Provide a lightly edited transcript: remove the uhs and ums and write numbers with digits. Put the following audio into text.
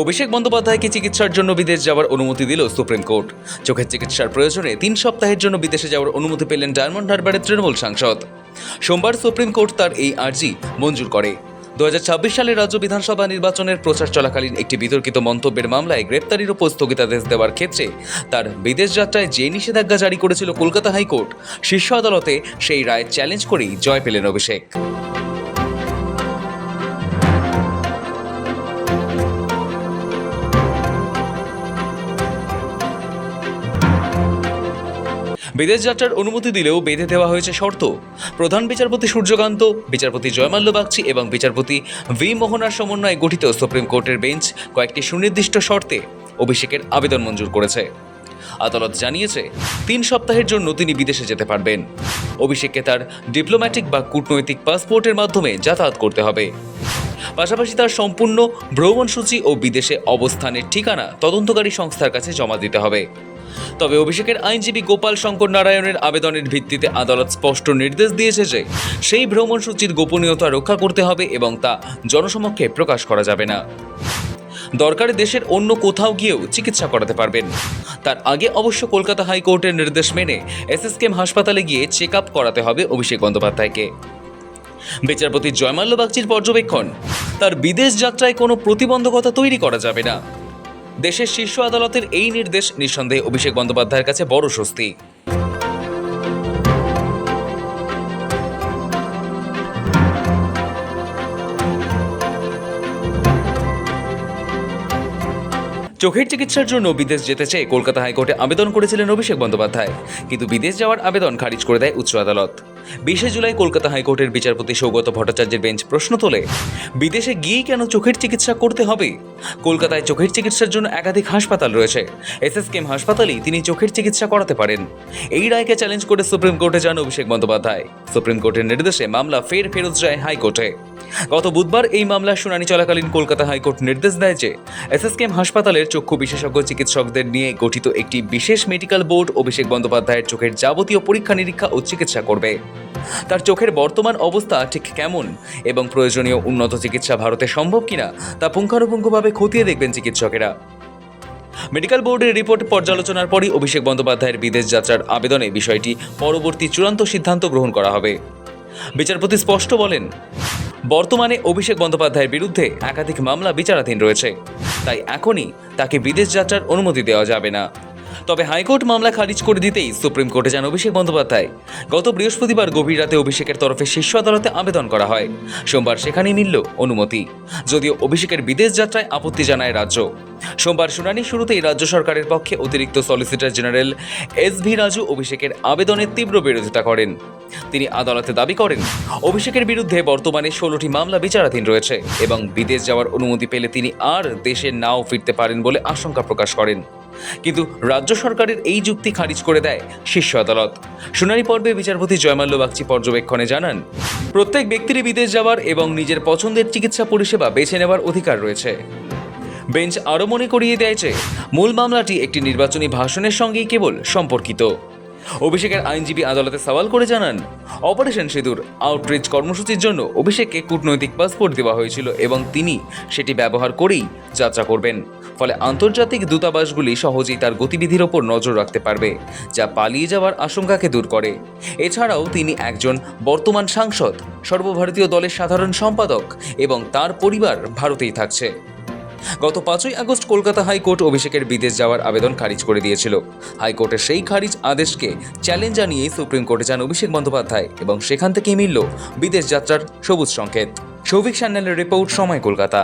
অভিষেক বন্দ্যোপাধ্যায়কে চিকিৎসার জন্য বিদেশ যাওয়ার অনুমতি দিল সুপ্রিম কোর্ট। চোখের চিকিৎসার প্রয়োজনে 3 সপ্তাহের জন্য বিদেশে যাওয়ার অনুমতি পেলেন ডায়মন্ড হারবারের তৃণমূল সাংসদ। সোমবার সুপ্রিম কোর্ট তার এই আর্জি মঞ্জুর করে। 2026 সালে রাজ্য বিধানসভা নির্বাচনের প্রচার চলাকালীন একটি বিতর্কিত মন্তব্যের মামলায় গ্রেপ্তারির উপর স্থগিতাদেশ দেওয়ার ক্ষেত্রে তার বিদেশ যাত্রায় যে নিষেধাজ্ঞা জারি করেছিল কলকাতা হাইকোর্ট, শীর্ষ আদালতে সেই রায় চ্যালেঞ্জ করেই জয় পেলেন অভিষেক। বিদেশ যাত্রার অনুমতি দিলেও বেঁধে দেওয়া হয়েছে শর্ত। প্রধান বিচারপতি সূর্যকান্ত, বিচারপতি জয়মাল্য বাগচি এবং বিচারপতি ভি মোহনার সমন্বয়ে গঠিত সুপ্রিম কোর্টের বেঞ্চ কয়েকটি সুনির্দিষ্ট শর্তে অভিষেকের আবেদন মঞ্জুর করেছে। আদালত জানিয়েছে 3 সপ্তাহের জন্য তিনি বিদেশে যেতে পারবেন। অভিষেককে তার ডিপ্লোম্যাটিক বা কূটনৈতিক পাসপোর্টের মাধ্যমে যাতায়াত করতে হবে। পাশাপাশি তার সম্পূর্ণ ভ্রমণসূচি ও বিদেশে অবস্থানের ঠিকানা তদন্তকারী সংস্থার কাছে জমা দিতে হবে। তবে অভিষেকের আইনজীবী গোপাল শঙ্কর নারায়ণের আবেদনের ভিত্তিতে আদালত স্পষ্ট নির্দেশ দিয়েছে যে সেই ভ্রমণসূচির গোপনীয়তা রক্ষা করতে হবে এবং তা জনসমক্ষে প্রকাশ করা যাবে না। দরকারে দেশের অন্য কোথাও গিয়েও চিকিৎসা করাতে পারবেন। তার আগে অবশ্য কলকাতা হাইকোর্টের নির্দেশ মেনে এসএসকেএম হাসপাতালে গিয়ে চেক আপ করাতে হবে অভিষেক বন্দ্যোপাধ্যায়কে। বিচারপতি জয়মাল্য বাগচির পর্যবেক্ষণ, তার বিদেশ যাত্রায় কোনো প্রতিবন্ধকতা তৈরি করা যাবে না। দেশের শীর্ষ আদালতের এই নির্দেশ নিঃসন্দেহে অভিষেক বন্দ্যোপাধ্যায়ের কাছে বড় স্বস্তি। চোখের চিকিৎসার জন্য বিদেশ যেতে চেয়ে কলকাতা হাইকোর্টে আবেদন করেছিলেন অভিষেক বন্দ্যোপাধ্যায়, কিন্তু বিদেশ যাওয়ার আবেদন খারিজ করে দেয় উচ্চ আদালত। 20 জুলাই কলকাতা হাইকোর্টের বিচারপতি সৌগত ভট্টাচার্যের বেঞ্চ প্রশ্ন তোলে, বিদেশে গিয়েই কেন চোখের চিকিৎসা করতে হবে? কলকাতায় চোখের চিকিৎসার জন্য একাধিক হাসপাতাল রয়েছে। এসএসকেএম হাসপাতালেই তিনি চোখের চিকিৎসা করাতে পারেন। এই রায়কে চ্যালেঞ্জ করে সুপ্রিম কোর্টে যান অভিষেক বন্দ্যোপাধ্যায়। সুপ্রিম কোর্টের নির্দেশে মামলা ফেরত যায় হাইকোর্টে। গত বুধবার এই মামলার শুনানি চলাকালীন কলকাতা হাইকোর্ট নির্দেশ দেয় যে এসএসকেএম হাসপাতালের চক্ষু বিশেষজ্ঞ চিকিৎসকদের নিয়ে গঠিত একটি বিশেষ মেডিকেল বোর্ড অভিষেক বন্দ্যোপাধ্যায়ের চোখের যাবতীয় পরীক্ষা নিরীক্ষা ও চিকিৎসা করবে। তার চোখের বর্তমান অবস্থা ঠিক কেমন এবং প্রয়োজনীয় উন্নত চিকিৎসা ভারতে সম্ভব কিনা তা পুঙ্খানুপুঙ্খভাবে খতিয়ে দেখবেন চিকিৎসকেরা। মেডিকেল বোর্ডের রিপোর্ট পর্যালোচনার পরই অভিষেক বন্দ্যোপাধ্যায়ের বিদেশ যাত্রার আবেদনে বিষয়টি পরবর্তী চূড়ান্ত সিদ্ধান্ত গ্রহণ করা হবে। বিচারপতি স্পষ্ট বলেন, বর্তমানে অভিষেক বন্দ্যোপাধ্যায়ের বিরুদ্ধে একাধিক মামলা বিচারাধীন রয়েছে, তাই এখনই তাকে বিদেশ যাত্রার অনুমতি দেওয়া যাবে না। তবে হাইকোর্ট মামলা খারিজ করে দিতেই সুপ্রিম কোর্টে যান অভিষেক বন্দ্যোপাধ্যায়। গত বৃহস্পতিবার গভীর রাতে অভিষেকের তরফে শীর্ষ আদালতে আবেদন করা হয়। সোমবার সেখানেই মিলল অনুমতি, যদিও অভিষেকের বিদেশ যাত্রায় আপত্তি জানায় রাজ্য। সোমবার শুনানি শুরুতেই রাজ্য সরকারের পক্ষে অতিরিক্ত সলিসিটর জেনারেল এস.ভি. রাজু অভিষেকের আবেদনের তীব্র বিরোধিতা করেন। তিনি আদালতে দাবি করেন, অভিষেকের বিরুদ্ধে বর্তমানে 16টি মামলা বিচারাধীন রয়েছে এবং বিদেশ যাওয়ার অনুমতি পেলে তিনি আর দেশে নাও ফিরতে পারেন বলে আশঙ্কা প্রকাশ করেন। কিন্তু রাজ্য সরকারের এই যুক্তি খারিজ করে দেয় শীর্ষ আদালত। শুনানি পর্বে বিচারপতি জয়মাল্য বাগচি পর্যবেক্ষণে জানান, প্রত্যেক ব্যক্তিরই বিদেশ যাওয়ার এবং নিজের পছন্দের চিকিৎসা পরিষেবা বেছে নেওয়ার অধিকার রয়েছে। বেঞ্চ আরও মনে করিয়ে দেয় যে মূল মামলাটি একটি নির্বাচনী ভাষণের সঙ্গেই কেবল সম্পর্কিত। অভিষেকের আইনজীবী আদালতে সওয়াল করে জানান, অপারেশন সিঁদুর আউটরিচ কর্মসূচির জন্য অভিষেককে কূটনৈতিক পাসপোর্ট দেওয়া হয়েছিল এবং তিনি সেটি ব্যবহার করেই যাত্রা করবেন। ফলে আন্তর্জাতিক দূতাবাসগুলি সহজেই তার গতিবিধির ওপর নজর রাখতে পারবে, যা পালিয়ে যাওয়ার আশঙ্কাকে দূর করে। এছাড়াও তিনি একজন বর্তমান সাংসদ, সর্বভারতীয় দলের সাধারণ সম্পাদক এবং তার পরিবার ভারতেই থাকছে। গত 5 আগস্ট কলকাতা হাইকোর্ট অভিষেকের বিদেশ যাওয়ার আবেদন খারিজ করে দিয়েছিল। হাইকোর্টের সেই খারিজ আদেশকে চ্যালেঞ্জ জানিয়ে সুপ্রিম কোর্টে যান অভিষেক বন্দ্যোপাধ্যায় এবং সেখান থেকেই মিলল বিদেশ যাত্রার সবুজ সংকেত। সৌভিক সান্যালের রিপোর্ট, সময়, কলকাতা।